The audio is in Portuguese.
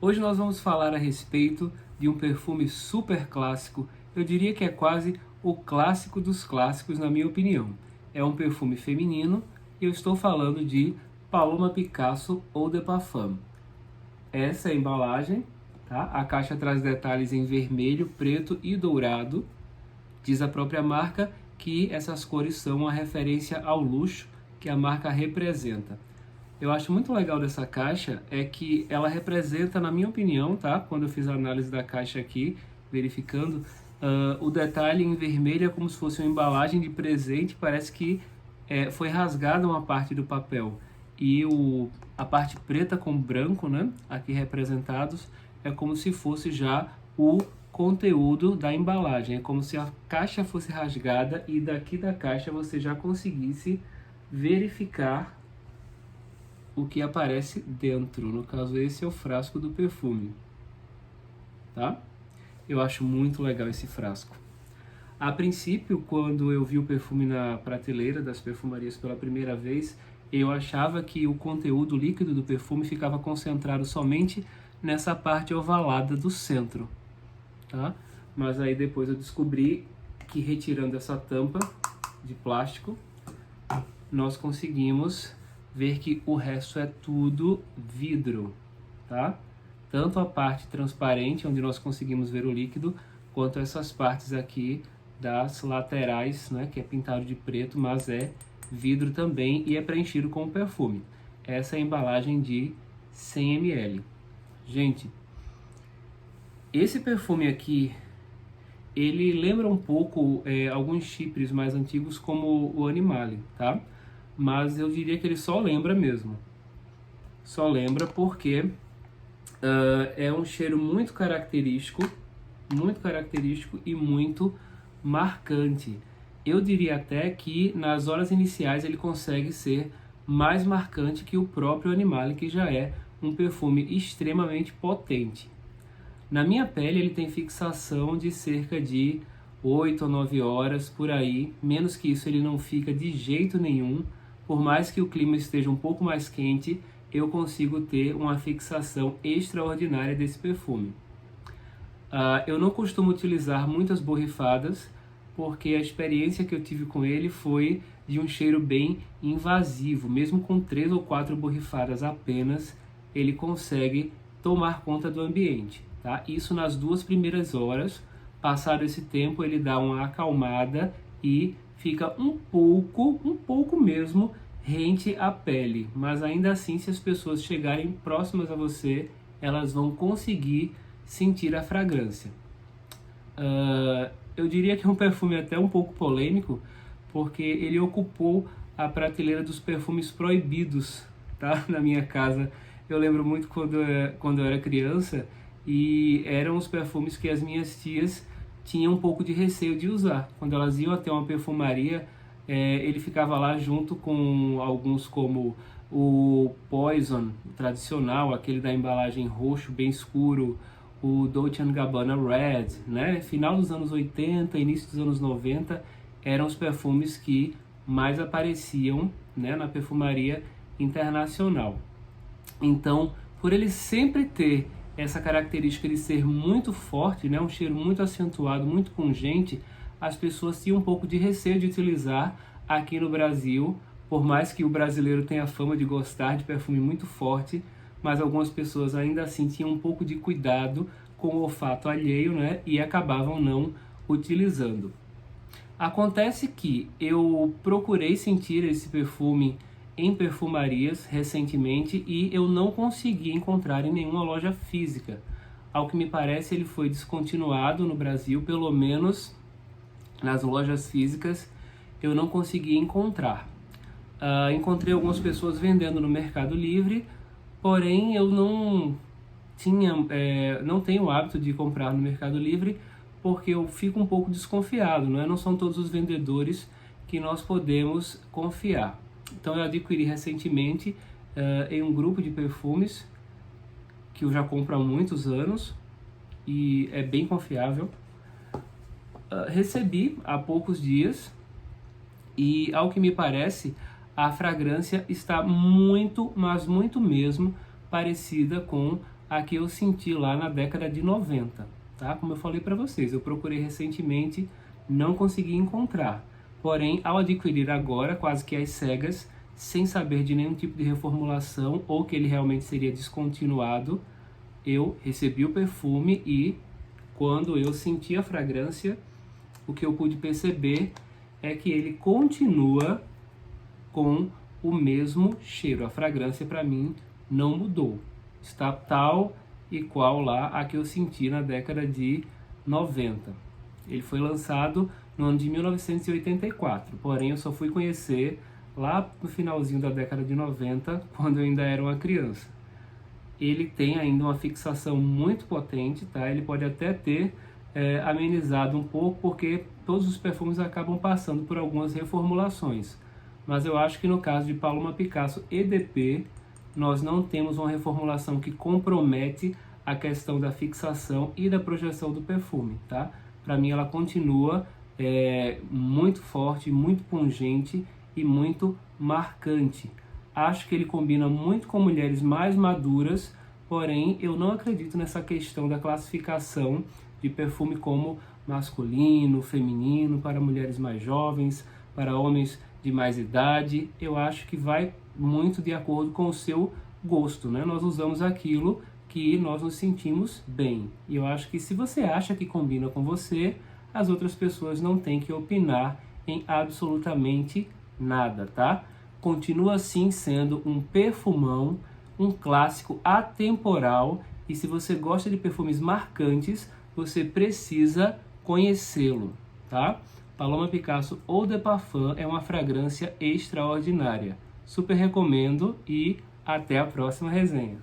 Hoje nós vamos falar a respeito de um perfume super clássico, eu diria que é quase o clássico dos clássicos na minha opinião. É um perfume feminino e eu estou falando de Paloma Picasso Eau de Parfum. Essa é a embalagem, tá? A caixa traz detalhes em vermelho, preto e dourado. Diz a própria marca que essas cores são uma referência ao luxo que a marca representa. Eu acho muito legal dessa caixa é que ela representa, na minha opinião, tá? Quando eu fiz a análise da caixa aqui, verificando, o detalhe em vermelho é como se fosse uma embalagem de presente, parece que foi rasgada uma parte do papel. E a parte preta com branco, né, aqui representados, é como se fosse já o conteúdo da embalagem. É como se a caixa fosse rasgada e daqui da caixa você já conseguisse verificar o que aparece dentro. No caso, esse é o frasco do perfume, tá? Eu acho muito legal esse frasco. A princípio, quando eu vi o perfume na prateleira das perfumarias pela primeira vez, eu achava que o conteúdo líquido do perfume ficava concentrado somente nessa parte ovalada do centro, tá? Mas aí depois eu descobri que retirando essa tampa de plástico, nós conseguimos ver que o resto é tudo vidro, tá? Tanto a parte transparente, onde nós conseguimos ver o líquido, quanto essas partes aqui das laterais, né, que é pintado de preto, mas é vidro também e é preenchido com perfume. Essa é a embalagem de 100 ml. Gente, esse perfume aqui, ele lembra um pouco alguns chipres mais antigos como o Animale, tá? Mas eu diria que ele só lembra mesmo. Só lembra porque é um cheiro muito característico e muito marcante. Eu diria até que nas horas iniciais ele consegue ser mais marcante que o próprio Animale, que já é um perfume extremamente potente. Na minha pele ele tem fixação de cerca de 8 ou 9 horas por aí, menos que isso ele não fica de jeito nenhum. Por mais que o clima esteja um pouco mais quente, eu consigo ter uma fixação extraordinária desse perfume. Eu não costumo utilizar muitas borrifadas, porque a experiência que eu tive com ele foi de um cheiro bem invasivo. Mesmo com 3 ou 4 borrifadas apenas, ele consegue tomar conta do ambiente, tá? Isso nas 2 primeiras horas. Passado esse tempo, ele dá uma acalmada e fica um pouco mesmo rente à pele, mas ainda assim, se as pessoas chegarem próximas a você, elas vão conseguir sentir a fragrância. Eu diria que é um perfume até um pouco polêmico, porque ele ocupou a prateleira dos perfumes proibidos, tá? Na minha casa. Eu lembro muito quando eu era criança, e eram os perfumes que as minhas tias tinham um pouco de receio de usar. Quando elas iam até uma perfumaria, ele ficava lá junto com alguns como o Poison tradicional, aquele da embalagem roxo bem escuro, o Dolce & Gabbana Red, né? Final dos anos 80, início dos anos 90, eram os perfumes que mais apareciam, né, na perfumaria internacional. Então, por ele sempre ter essa característica de ser muito forte, né, um cheiro muito acentuado, muito pungente, as pessoas tinham um pouco de receio de utilizar aqui no Brasil, por mais que o brasileiro tenha fama de gostar de perfume muito forte, mas algumas pessoas ainda assim tinham um pouco de cuidado com o olfato alheio, né, e acabavam não utilizando. Acontece que eu procurei sentir esse perfume em perfumarias recentemente e eu não consegui encontrar em nenhuma loja física. Ao que me parece, ele foi descontinuado no Brasil, pelo menos nas lojas físicas eu não consegui encontrar. Encontrei algumas pessoas vendendo no Mercado Livre, porém eu não tenho o hábito de comprar no Mercado Livre, porque eu fico um pouco desconfiado, né? Não são todos os vendedores que nós podemos confiar. Então eu adquiri recentemente em um grupo de perfumes que eu já compro há muitos anos e é bem confiável. Recebi há poucos dias e, ao que me parece, a fragrância está muito, mas muito mesmo parecida com a que eu senti lá na década de 90, tá? Como eu falei para vocês, eu procurei recentemente, não consegui encontrar. Porém, ao adquirir agora, quase que às cegas, sem saber de nenhum tipo de reformulação ou que ele realmente seria descontinuado, eu recebi o perfume e quando eu senti a fragrância, o que eu pude perceber é que ele continua com o mesmo cheiro. A fragrância para mim não mudou. Está tal e qual lá a que eu senti na década de 90. Ele foi lançado no ano de 1984, porém eu só fui conhecer lá no finalzinho da década de 90, quando eu ainda era uma criança. Ele tem ainda uma fixação muito potente, tá? Ele pode até ter amenizado um pouco, porque todos os perfumes acabam passando por algumas reformulações. Mas eu acho que no caso de Paloma Picasso EDP, nós não temos uma reformulação que compromete a questão da fixação e da projeção do perfume, tá? Para mim ela continua muito forte, muito pungente e muito marcante. Acho que ele combina muito com mulheres mais maduras, porém eu não acredito nessa questão da classificação de perfume como masculino, feminino, para mulheres mais jovens, para homens de mais idade. Eu acho que vai muito de acordo com o seu gosto, né? Nós usamos aquilo que nós nos sentimos bem. E eu acho que se você acha que combina com você, as outras pessoas não têm que opinar em absolutamente nada, tá? Continua assim sendo um perfumão, um clássico atemporal, e se você gosta de perfumes marcantes, você precisa conhecê-lo, tá? Paloma Picasso Eau de Parfum é uma fragrância extraordinária. Super recomendo e até a próxima resenha.